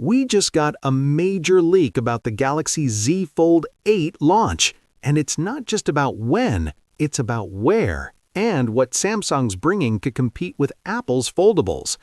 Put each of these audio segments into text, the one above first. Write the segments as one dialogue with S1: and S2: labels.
S1: We just got a major leak about the Galaxy Z Fold 8 launch, and it's not just about when, it's about where, and what Samsung's bringing to compete with Apple's foldables.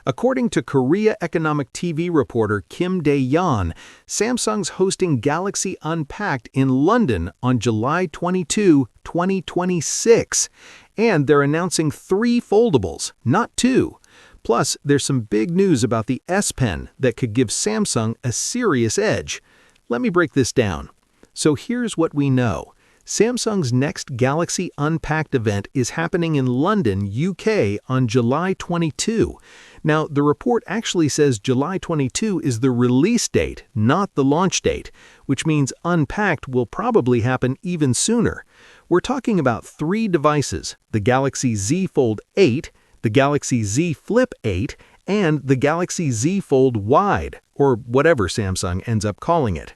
S1: According to Korea Economic TV reporter Kim Dae-yeon, Samsung's hosting Galaxy Unpacked in London on July 22, 2026. And they're announcing 3 foldables, not 2. Plus, there's some big news about the S Pen that could give Samsung a serious edge. Let me break this down. So here's what we know. Samsung's next Galaxy Unpacked event is happening in London, UK on July 22. Now, the report actually says July 22 is the release date, not the launch date, which means Unpacked will probably happen even sooner. We're talking about 3 devices, the Galaxy Z Fold 8, the Galaxy Z Flip 8, and the Galaxy Z Fold Wide, or whatever Samsung ends up calling it.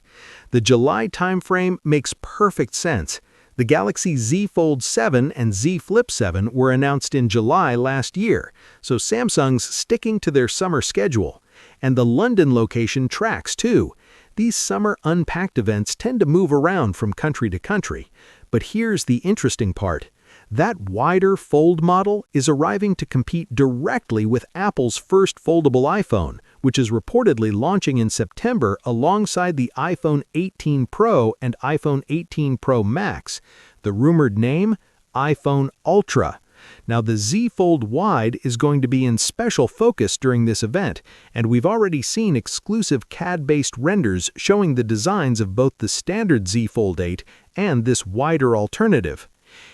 S1: The July timeframe makes perfect sense. The Galaxy Z Fold 7 and Z Flip 7 were announced in July last year, so Samsung's sticking to their summer schedule. And the London location tracks too. These summer Unpacked events tend to move around from country to country. But here's the interesting part. That wider fold model is arriving to compete directly with Apple's first foldable iPhone, which is reportedly launching in September alongside the iPhone 18 Pro and iPhone 18 Pro Max. The rumored name? iPhone Ultra. Now, the Z Fold Wide is going to be in special focus during this event, and we've already seen exclusive CAD-based renders showing the designs of both the standard Z Fold 8 and this wider alternative.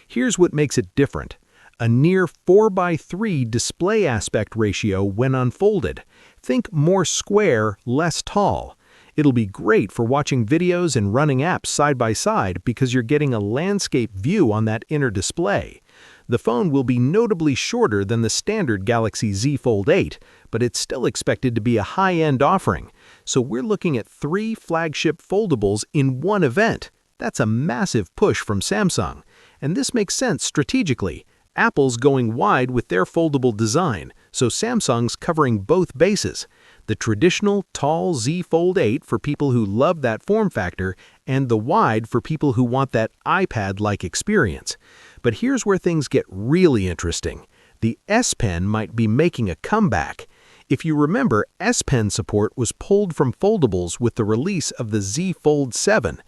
S1: Here's what makes it different. A near 4:3 display aspect ratio when unfolded. Think more square, less tall. It'll be great for watching videos and running apps side by side because you're getting a landscape view on that inner display. The phone will be notably shorter than the standard Galaxy Z Fold 8, but it's still expected to be a high-end offering. So we're looking at 3 flagship foldables in one event. That's a massive push from Samsung. And this makes sense strategically. Apple's going wide with their foldable design, so Samsung's covering both bases. The traditional tall Z Fold 8 for people who love that form factor, and the wide for people who want that iPad-like experience. But here's where things get really interesting. The S Pen might be making a comeback. If you remember, S Pen support was pulled from foldables with the release of the Z Fold 7.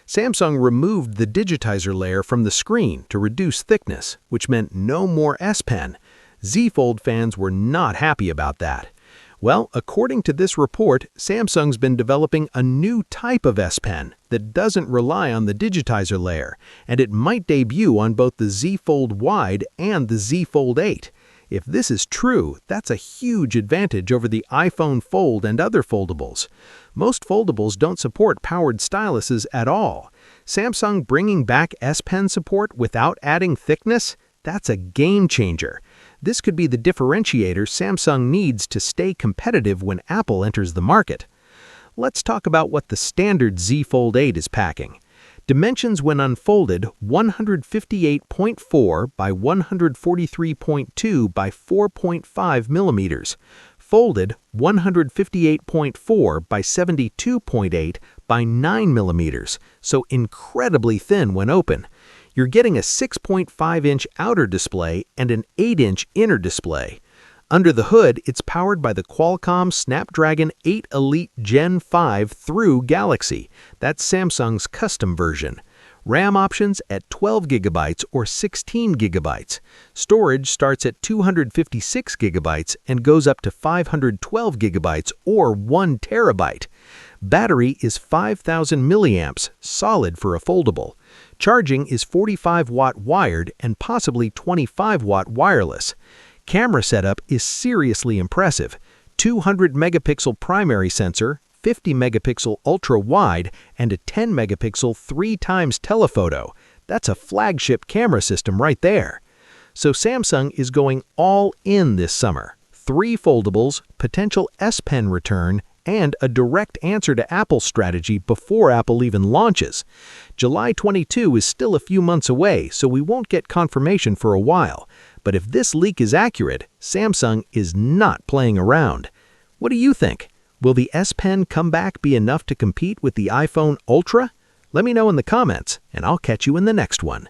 S1: Samsung removed the digitizer layer from the screen to reduce thickness, which meant no more S Pen. Z Fold fans were not happy about that. Well, according to this report, Samsung's been developing a new type of S Pen that doesn't rely on the digitizer layer, and it might debut on both the Z Fold Wide and the Z Fold 8. If this is true, that's a huge advantage over the iPhone Fold and other foldables. Most foldables don't support powered styluses at all. Samsung bringing back S Pen support without adding thickness? That's a game changer. This could be the differentiator Samsung needs to stay competitive when Apple enters the market. Let's talk about what the standard Z Fold 8 is packing. Dimensions when unfolded 158.4 by 143.2 by 4.5 millimeters. Folded 158.4 by 72.8 by 9 millimeters, so incredibly thin when open. You're getting a 6.5-inch outer display and an 8-inch inner display. Under the hood, it's powered by the Qualcomm Snapdragon 8 Elite Gen 5 through Galaxy. That's Samsung's custom version. RAM options at 12 GB or 16 GB. Storage starts at 256 GB and goes up to 512 GB or 1 TB. Battery is 5,000 milliamps, solid for a foldable. Charging is 45-watt wired and possibly 25-watt wireless. Camera setup is seriously impressive. 200-megapixel primary sensor, 50-megapixel ultra-wide, and a 10-megapixel 3x telephoto. That's a flagship camera system right there. So Samsung is going all in this summer. 3 foldables, potential S Pen return, and a direct answer to Apple's strategy before Apple even launches. July 22 is still a few months away, so we won't get confirmation for a while. But if this leak is accurate, Samsung is not playing around. What do you think? Will the S Pen comeback be enough to compete with the iPhone Ultra? Let me know in the comments, and I'll catch you in the next one.